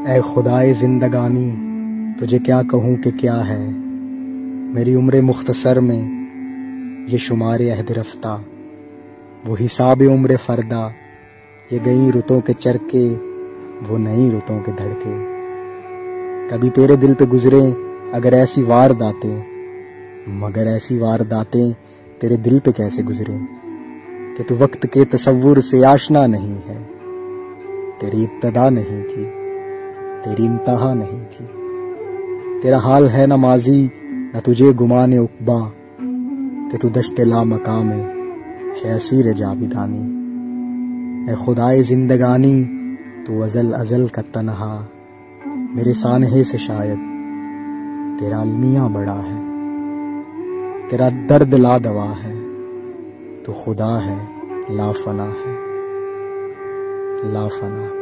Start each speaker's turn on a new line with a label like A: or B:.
A: اے خدائے زندگانی تجھے کیا کہوں کہ کیا ہے، میری عمر مختصر میں یہ شمار عہد رفتہ، وہ حساب عمر فردہ، یہ گئی رتوں کے چرکے، وہ نئی رتوں کے دھڑکے۔ کبھی تیرے دل پہ گزرے اگر ایسی وارداتیں، مگر ایسی وارداتیں تیرے دل پہ کیسے گزرے کہ تو وقت کے تصور سے آشنا نہیں ہے۔ تیری ابتدا نہیں تھی، تیری انتہا نہیں تھی، تیرا حال ہے نہ ماضی نہ تجھے گمان عقبا، کہ تو دشت لامقام ہے اسیر جاودانی۔ اے خدائے زندگانی تو ازل ازل کا تنہا، میرے سانحے سے شاید تیرا المیہ بڑا ہے۔ تیرا درد لا دوا ہے، تو خدا ہے لا فنا ہے، لا فنا۔